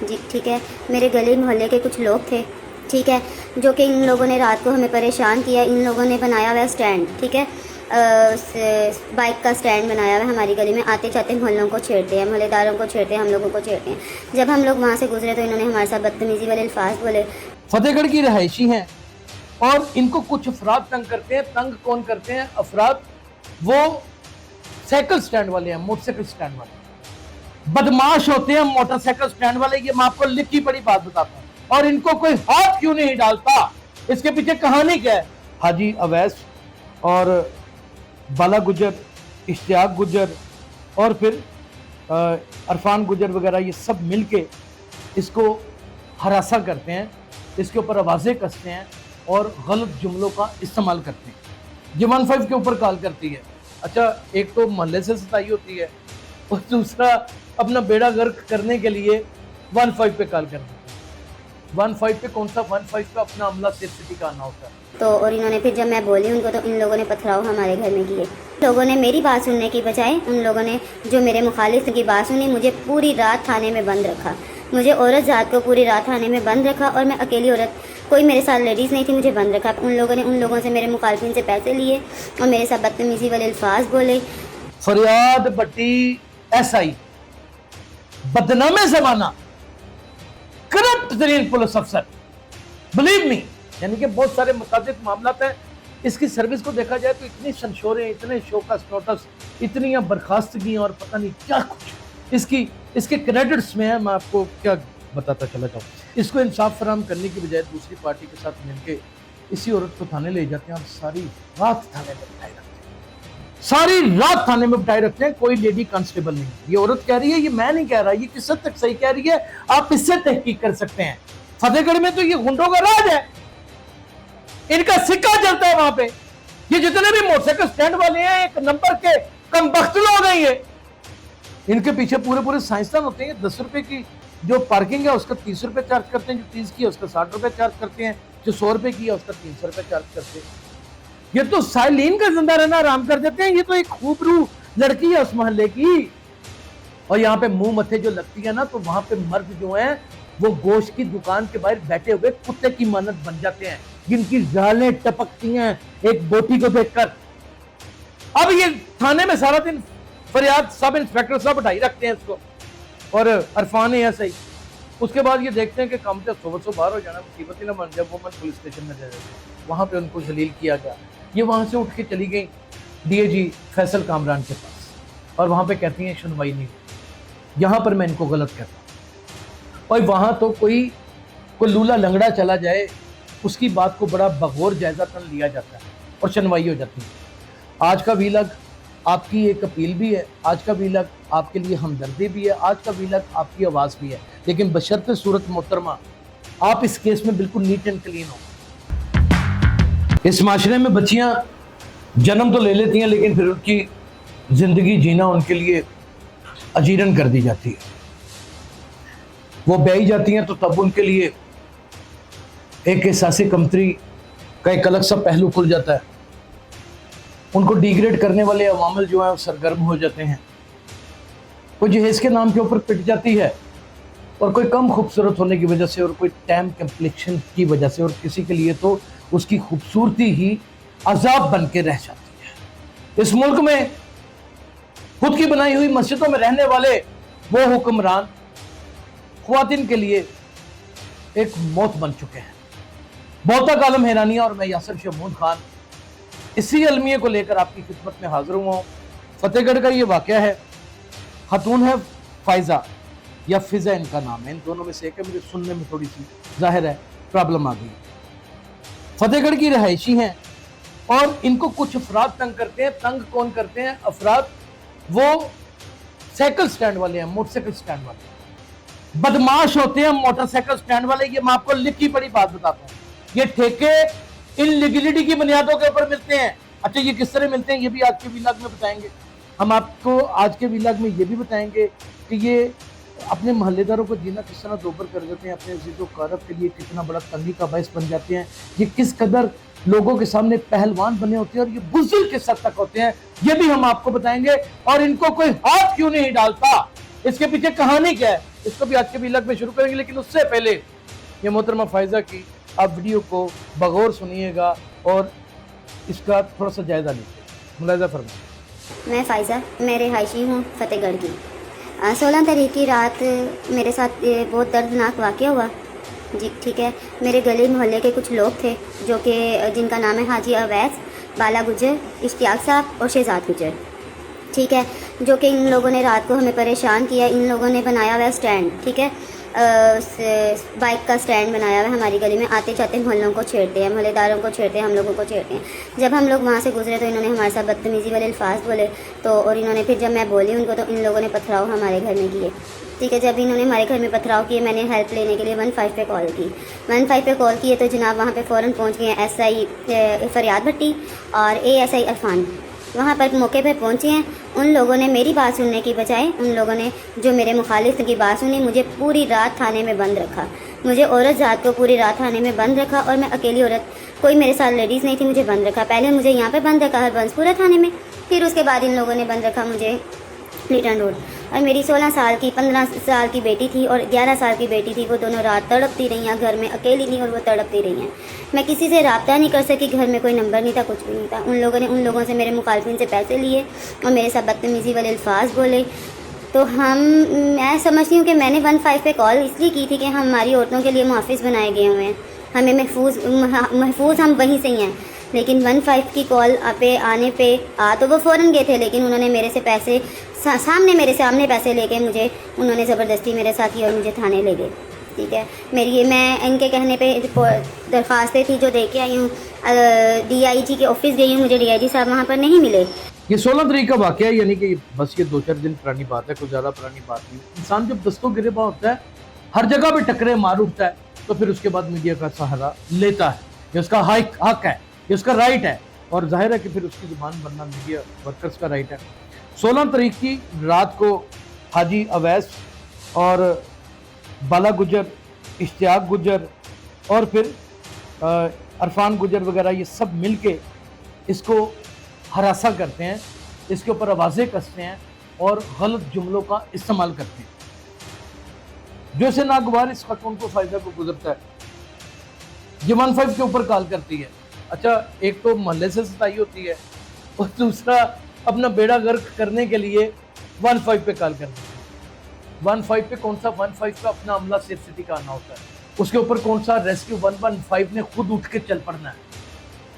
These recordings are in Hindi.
जी ठीक है। मेरे गली मोहल्ले के कुछ लोग थे, ठीक है, जो कि इन लोगों ने रात को हमें परेशान किया। इन लोगों ने बनाया हुआ है स्टैंड, ठीक है, बाइक का स्टैंड बनाया हुआ है हमारी गली में। आते जाते मोहल्लों को छेड़ते हैं, मोहल्लेदारों को छेड़ते हैं, हम लोगों को छेड़ते हैं। जब हम लोग वहाँ से गुजरे तो इन्होंने हमारे साथ बदतमीजी वाले अल्फाज बोले। फतेहगढ़ की रहायशी हैं और इनको कुछ अफराद तंग करते हैं। तंग कौन करते हैं अफराद? वो साइकिल स्टैंड वाले हैं, मोटरसाइकिल स्टैंड वाले बदमाश होते हैं। मोटरसाइकिल स्टैंड वाले, ये मैं आपको लिखी पड़ी बात बताता हूँ। और इनको कोई हाथ क्यों नहीं डालता, इसके पीछे कहानी क्या है? हाजी अवैस और बाला गुजर, इश्तियाक गुजर और फिर अरफान गुजर वगैरह, ये सब मिलके इसको हरासा करते हैं, इसके ऊपर आवाज़ें कसते हैं और गलत जुमलों का इस्तेमाल करते हैं। ये 15 के ऊपर कॉल करती है। अच्छा, एक तो मोहल्ले से सताई होती है और दूसरा अपना बेड़ा गर्क करने के लिए 15 पे कॉल करती है। 15 पे कौन सा 15 पे अपना अमला सेफ सिटी का आना होता है। तो और इन्होंने फिर जब मैं बोली उनको तो इन लोगों ने पथराव हमारे घर में किए। लोगों ने मेरी बात सुनने की बजाय उन लोगों ने जो मेरे मुखालिफ की बात सुनी, मुझे पूरी रात थाने में बंद रखा। मुझे औरत जात को पूरी रात थाने में बंद रखा और मैं अकेली औरत, कोई मेरे साथ लेडीज़ नहीं थी, मुझे बंद रखा। उन लोगों ने उन लोगों से, मेरे मुखालिफिन से पैसे लिए और मेरे साथ बदतमीजी वाले अल्फाज बोले। फरियाद भट्टी SI, बदनामे ज़माना, करप्ट तरीन पुलिस अफसर, बिलीव मी। यानी कि बहुत सारे मुताबिक मामला है। इसकी सर्विस को देखा जाए तो इतनी संशोरें, इतने शोकस नोटिस, इतनी बर्खास्तगी और पता नहीं क्या कुछ इसके क्रेडिट्स में है। मैं आपको क्या बताता चला जाऊँ। इसको इंसाफ फराहम करने की बजाय दूसरी पार्टी के साथ मिलकर इसी औरत को थाने ले जाते हैं और सारी रात थाने में बिठाए रखते हैं, सारी रात थाने में बिठाए रखते हैं। कोई लेडी कांस्टेबल नहीं। ये औरत कह रही है, ये मैं नहीं कह रहा, ये किस हद तक सही कह रही है आप इससे तहकीक कर सकते हैं। फतेहगढ़ में तो ये गुंडों का राज है, इनका सिक्का चलता है वहां पे। ये जितने भी मोटरसाइकिल स्टैंड वाले हैं एक नंबर के कमबख्त लोग हैं। ये इनके पीछे पूरे साइंसदान होते हैं। 10 रुपए की जो पार्किंग है उसका 30 रुपए चार्ज करते हैं, जो 30 की है उसका 60 रुपए चार्ज करते हैं, जो 100 रुपए की है उसका 300 रुपए चार्ज करते हैं। ये तो साइलिन का जिंदा रहना आराम कर देते हैं। ये तो एक खूबरू लड़की है उस मोहल्ले की। और यहाँ पे मुंह मथे जो लगती है ना, तो वहां पे मर्द जो है वो गोश्त की दुकान के बाहर बैठे हुए कुत्ते की मानत बन जाते हैं, जिनकी जालें टपकती हैं एक बोटी को देखकर। अब ये थाने में सारा दिन फरियाद सब इंस्पेक्टर साहब उठाई रखते हैं इसको और अरफान है सही। उसके बाद ये देखते हैं कि काम से सुबह बाहर हो जाना, मुसीबत ही ना बन जाए, वो मन पुलिस स्टेशन में दे देते हैं। वहां पे उनको जलील किया गया। ये वहां से उठ के चली गई DAG फैसल कामरान के पास और वहां पे कहती हैं सुनवाई नहीं हुई। यहाँ पर मैं इनको गलत कहता हूँ। और वहां तो कोई लूला लंगड़ा चला जाए, उसकी बात को बड़ा बगौर जायजा तन लिया जाता है और सुनवाई हो जाती है। आज का वीलग आपकी एक अपील भी है, आज का वीलग आपके लिए हमदर्दी भी है, आज का वीलग आपकी आवाज़ भी है, लेकिन बशर्ते सूरत मोहतरमा आप इस केस में बिल्कुल नीट एंड क्लीन हो। इस माशरे में बच्चियां जन्म तो ले लेती हैं, लेकिन फिर उनकी ज़िंदगी जीना उनके लिए अजीरन कर दी जाती है। वो ब्याही जाती हैं तो तब उनके लिए एक एहसास कमतरी का एक अलग सा पहलू खुल जाता है। उनको डिग्रेड करने वाले अवामल जो है वो सरगर्म हो जाते हैं। कोई जहेज के नाम के ऊपर पिट जाती है और कोई कम खूबसूरत होने की वजह से और कोई टैम कम्प्लेक्शन की वजह से, और किसी के लिए तो उसकी खूबसूरती ही अजाब बन के रह जाती है। इस मुल्क में खुद की बनाई हुई मस्जिदों में रहने वाले वो हुक्मरान ख्वातीन के लिए एक मौत बन चुके हैं। बहुत आलम हैरानिया और मैं यासिर शमूद खान इसी अलमिये को लेकर आपकी खिदमत में हाजिर हुआ हूँ। फतेहगढ़ का ये वाक़या है। खातून है फायजा या फिजा इनका नाम है, इन दोनों में से एक है। मुझे सुनने में थोड़ी सी जाहिर है प्रॉब्लम आ गई। फतेहगढ़ की रहायशी हैं और इनको कुछ अफराद तंग करते हैं। तंग कौन करते हैं अफराद? वो साइकिल स्टैंड वाले हैं, मोटरसाइकिल स्टैंड वाले बदमाश होते हैं। मोटरसाइकिल स्टैंड वाले, ये मैं आपको लिखी पड़ी बात बताता हूँ। ये ठेके इनलीगलिटी की बुनियादों के ऊपर मिलते हैं। अच्छा, ये किस तरह मिलते हैं ये भी आज के वीलॉग में बताएंगे। हम आपको आज के वीलॉग में ये भी बताएंगे कि ये अपने मोहल्लेदारों को जीना किस तरह दोबर कर देते हैं, अपने अजीज़ों कारब के लिए कितना बड़ा तंगी का बायस बन जाते हैं। ये किस कदर लोगों के सामने पहलवान बने होते हैं और ये बुज़दिल किस हद तक होते हैं, ये भी हम आपको बताएंगे। और इनको कोई हाथ क्यों नहीं डालता, इसके पीछे कहानी क्या है। इसको भी आज के व्लॉग में शुरू करेंगे, लेकिन उससे पहले ये मोहतरमा फायजा की आप वीडियो को बगौर सुनिएगा और इसका थोड़ा सा जायजा लीजिए। मुलाहिजा फरमाइए। मैं फ़ायज़ा, मैं रिहायशी हूँ फ़तेहगढ़ की। 16 तारीख की रात मेरे साथ बहुत दर्दनाक वाक़या हुआ जी। ठीक है, मेरे गली मोहल्ले के कुछ लोग थे जो कि जिनका नाम है हाजी अवैस, बाला गुजर, इश्तियाक साहब और शहजाद गुजर। ठीक है, जो कि इन लोगों ने रात को हमें परेशान किया। इन लोगों ने बनाया हुआ है स्टैंड, ठीक है, बाइक का स्टैंड बनाया हुआ है हमारी गली में। आते जाते मोहल्लों को छेड़ते हैं, मोहल्लेदारों को छेड़ते हैं, हम लोगों को छेड़ते हैं। जब हम लोग वहाँ से गुजरे तो इन्होंने हमारे साथ बदतमीज़ी वाले अल्फाज बोले। तो और इन्होंने फिर जब मैं बोली उनको तो इन लोगों ने पथराव हमारे घर में किए। ठीक है, जब इन्होंने हमारे घर में पथराव किए, मैंने हेल्प लेने के लिए 15 पे कॉल की। 15 पे कॉल किए तो जनाब वहाँ पे फ़ौरन पहुँच गए हैं SI फरियाद भट्टी और ASI अरफान। वहाँ पर मौके पर पहुँचे हैं। उन लोगों ने मेरी बात सुनने की बजाय उन लोगों ने जो मेरे मुखालिफ की बात सुनी, मुझे पूरी रात थाने में बंद रखा। मुझे औरत ज़ात को पूरी रात थाने में बंद रखा और मैं अकेली औरत, कोई मेरे साथ लेडीज़ नहीं थी, मुझे बंद रखा। पहले मुझे यहाँ पे बंद रखा हरबंसपुरा थाने में, फिर उसके बाद इन लोगों ने बंद रखा मुझे लिटन रोड। और मेरी 16 साल की 15 साल की बेटी थी और 11 साल की बेटी थी। वो दोनों रात तड़पती रही हैं घर में, अकेली नहीं, और वो तड़पती रही हैं। मैं किसी से रब्ता नहीं कर सकी, घर में कोई नंबर नहीं था, कुछ भी नहीं था। उन लोगों ने उन लोगों से, मेरे मुखालफिन से पैसे लिए और मेरे साथ बदतमीज़ी वाले अल्फाज बोले। तो मैं समझती हूँ कि मैंने 15 पे कॉल इसलिए की थी कि हमारी औरतों के लिए मुहाफ़िज़ बनाए गए हुए हैं, हमें महफूज हम वहीं से ही हैं। लेकिन 15 की कॉल पे आने पे तो वो फ़ौरन गए थे, लेकिन उन्होंने मेरे से पैसे मेरे सामने पैसे लेके उन्होंने ज़बरदस्ती मेरे साथ किया और मुझे थाने ले गए। ठीक है, मैं इनके कहने पे दरख्वास्तें थी जो दे के आई हूँ। DIG के ऑफिस गई हूँ, मुझे DIG साहब वहाँ पर नहीं मिले। ये 16 तारीख का वाक़या है, यानी कि बस ये 2-4 दिन पुरानी बात है, कुछ ज़्यादा पुरानी बात नहीं। इंसान जब दस्तों गिरबा होता है, हर जगह पे टकरे मार उठता है, तो फिर उसके बाद मीडिया का सहारा लेता है। ये उसका हक है, ये उसका राइट है, और जाहिर है कि फिर उसकी ज़ुबान बनना मीडिया वर्कर्स का राइट है। 16 तारीख की रात को हाजी अवैस और बाला गुजर, इश्तियाक गुजर और फिर अरफान गुजर वगैरह, ये सब मिलके इसको हरासा करते हैं, इसके ऊपर आवाज़ें कसते हैं और गलत जुमलों का इस्तेमाल करते हैं। जो से नागवार इस खातून को फायदा को गुजरता है, ये 15 के ऊपर कॉल करती है। अच्छा, एक तो मोहल्ले से सताई होती है और दूसरा अपना बेड़ा गर्क करने के लिए 15 पे कॉल करती है। 15 पे कौन सा 15 पे अपना अमला सेफ सिटी का आना होता है, उसके ऊपर कौन सा रेस्क्यू 115 ने खुद उठ के चल पड़ना है।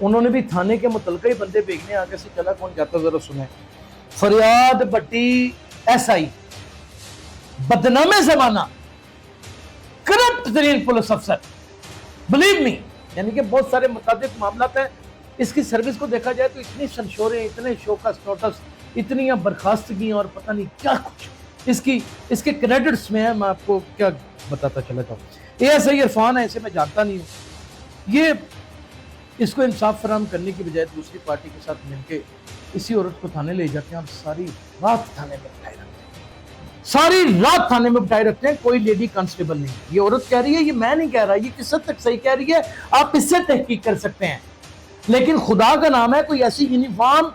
उन्होंने भी थाने के मुतलका ही बंदे भेजने, आगे से चला कौन जाता जरा सुने। फरियाद भट्टी SI, बदनामे ज़माना, करप्ट तरीन पुलिस अफसर, बिलीव मी। यानी कि बहुत सारे मुताबिक मामला हैं। इसकी सर्विस को देखा जाए तो इतनी संशोरें, इतने शोकस नोटस, इतनी बर्खास्तगी और पता नहीं क्या कुछ इसके क्रेडिट्स में है। मैं आपको क्या बताता चला जाऊँ। ASI इरफान है, इसे मैं जानता नहीं हूँ। ये इसको इंसाफ फराहम करने की बजाय दूसरी पार्टी के साथ मिलकर इसी औरत को थाने ले जाते हैं और सारी रात थाने में बिठाए रखते हैं, सारी रात थाने में बिठाए रखते हैं। कोई लेडी कांस्टेबल नहीं। ये औरत कह रही है, ये मैं नहीं कह रहा, ये किस हद तक सही कह रही है आप इससे तहकीक कर सकते हैं। लेकिन खुदा का नाम है, कोई ऐसी यूनिफॉर्म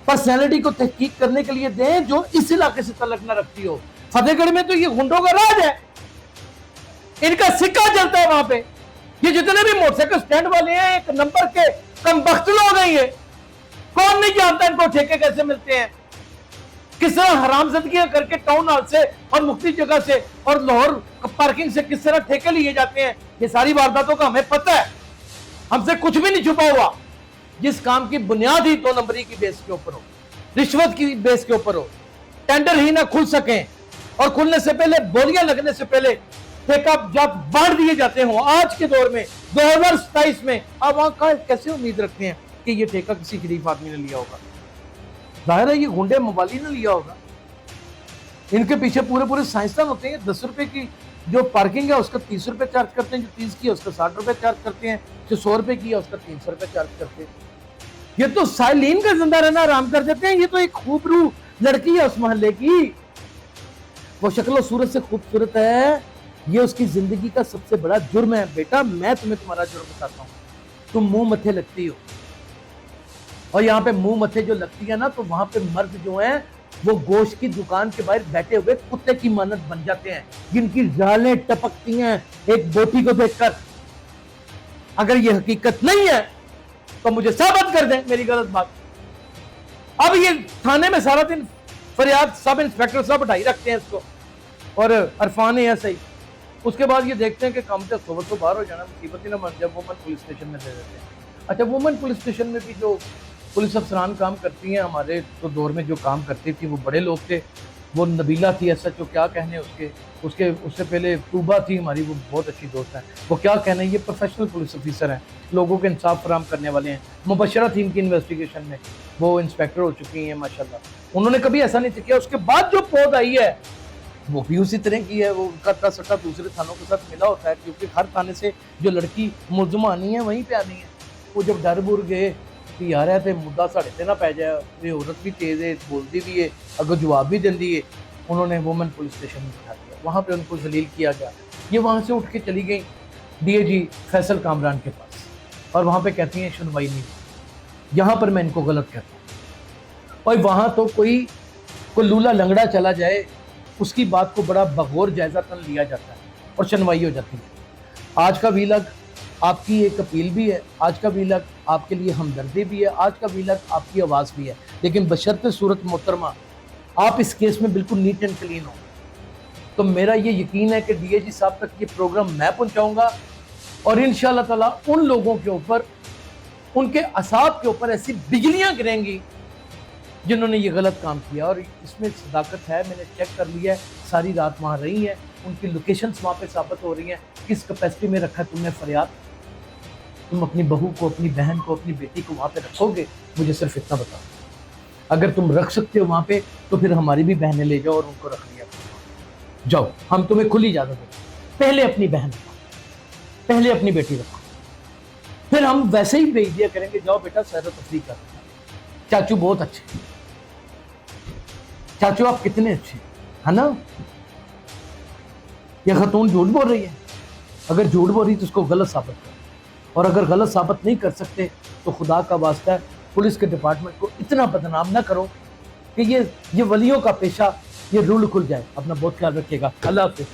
पर्सनैलिटी को तहकीक करने के लिए दें जो इस इलाके से तल्लक न रखती हो। फतेहगढ़ में तो ये गुंडों का राज है, इनका सिक्का चलता है वहां पे। ये जितने भी मोटरसाइकिल स्टैंड वाले हैं, एक नंबर के कमबख्त लोग हैं। ये कौन नहीं जानता इनको ठेके कैसे मिलते हैं, किस तरह हरामजदगियां करके टाउन हॉल से और मुफ्ती जगह से और लाहौर पार्किंग से किस तरह ठेके लिए जाते हैं। ये सारी वारदातों का हमें पता है, हमसे कुछ भी नहीं छुपा हुआ। जिस काम की बुनियाद ही 2 नंबरी की बेस के ऊपर हो, रिश्वत की बेस के ऊपर हो, टेंडर ही ना खुल सके और खुलने से पहले, बोलियां लगने से पहले ठेका जब बांट दिए जाते हो, आज के दौर में 2027 में अब वहां कैसे उम्मीद रखते हैं कि ये ठेका किसी गरीब आदमी ने लिया होगा। जाहिर है ये गुंडे मवाली ने लिया होगा। इनके पीछे पूरे साइंसदान होते हैं। 10 रुपए की जो पार्किंग है उसका 30 रुपए चार्ज करते हैं, जो 30 की है उसका 60 रुपए चार्ज करते हैं, जो 100 रुपए की है उसका 300 रुपए चार्ज करते हैं। ये तो साइलिन का जिंदा रहना आराम कर देते हैं। ये तो एक खूबरू लड़की है उस मोहल्ले की, वो शक्ल सूरत से खूबसूरत है। ये उसकी जिंदगी का सबसे बड़ा जुर्म है। बेटा मैं तुम्हें तुम्हारा जुर्म बताता हूँ, तुम मुंह मथे लगती हो, और यहाँ पे मुंह मथे जो लगती है ना, तो वहां पे मर्द जो है वो गोश्त की दुकान के बाहर बैठे हुए कुत्ते की मानत बन जाते हैं, जिनकी जालें टपकती हैं एक बोटी को देखकर। अगर ये हकीकत नहीं है तो मुझे साबित कर दें मेरी गलत बात। अब ये थाने में सारा दिन फरियाद सब इंस्पेक्टर सब उठाई रखते हैं इसको, और अरफान है सही। उसके बाद ये देखते हैं कि काम से सुबह तो बाहर हो जाना, मुसीबत ही ना बन जाए, वुमन पुलिस स्टेशन में दे देते हैं। अच्छा, वुमन पुलिस स्टेशन में भी जो पुलिस अफसरान काम करती हैं, हमारे तो दौर में जो काम करती थी वो बड़े लोग थे। वो नबीला थी SHO, क्या कहने उससे पहले तूबा थी हमारी, वो बहुत अच्छी दोस्त है, वो क्या कहने, ये प्रोफेशनल पुलिस ऑफिसर हैं, लोगों को इंसाफ फराहम करने वाले हैं। मुबशरा थी इनकी इन्वेस्टिगेशन में, वो इंस्पेक्टर हो चुकी हैं माशाल्लाह। उन्होंने कभी ऐसा नहीं किया। उसके बाद जो पौध आई है वो भी उसी तरह की है। वो उनका टसटा दूसरे थानों के साथ मिला होता है, क्योंकि हर थाने से जो लड़की मुलजमा आनी है वहीं पे आनी है। वो जब डर बुर गए कि यार है तो मुद्दा साढ़े ते ना पै जाए, ये औरत भी तेज है, बोलती भी है, अगर जवाब भी देती है, उन्होंने वुमेन पुलिस स्टेशन में बिठा दिया। वहाँ पे उनको जलील किया गया। ये वहाँ से उठ के चली गई DAG फैसल कामरान के पास, और वहाँ पे कहती हैं सुनवाई नहीं। यहाँ पर मैं इनको गलत कहता हूँ। और वहाँ तो कोई लूला लंगड़ा चला जाए, उसकी बात को बड़ा बगौर जायजा तन लिया जाता है और सुनवाई हो जाती है। आज का वीलग आपकी एक अपील भी है, आज का वीलग आपके लिए हमदर्दी भी है, आज का वीलग आपकी आवाज़ भी है, लेकिन बशर्ते सूरत मोहतरमा आप इस केस में बिल्कुल नीट एंड क्लीन हो। तो मेरा ये यकीन है कि DAG साहब तक ये प्रोग्राम मैं पहुंचाऊंगा, और इंशाअल्लाह ताला उन लोगों के ऊपर, उनके असाब के ऊपर ऐसी बिजलियां गिरेंगी जिन्होंने ये गलत काम किया। और इसमें सदाकत है, मैंने चेक कर लिया है, सारी रात वहाँ रही है, उनकी लोकेशंस वहाँ पे साबित हो रही हैं। किस कैपेसिटी में रखा तुमने फरियाद, तुम अपनी बहू को, अपनी बहन को, अपनी बेटी को वहाँ पे रखोगे? मुझे सिर्फ इतना बताओ। अगर तुम रख सकते हो वहाँ पे तो फिर हमारी भी बहनें ले जाओ और उनको रख लिया जाओ। हम तुम्हें खुली इजाज़त देते, पहले अपनी बहन रखो, पहले अपनी बेटी रखो, फिर हम वैसे ही भेज दिया करेंगे, जाओ बेटा सैर तफरीह कर। चाचू बहुत अच्छे, चाचू आप कितने अच्छे, है ना? यह खतून झूठ बोल रही है। अगर झूठ बोल रही तो उसको गलत साबित करो, और अगर गलत साबित नहीं कर सकते तो खुदा का वास्ता है पुलिस के डिपार्टमेंट को इतना बदनाम ना करो कि ये वलियों का पेशा, ये रूल खुल जाए। अपना बहुत ख्याल रखिएगा। अल्लाह हाफिज़।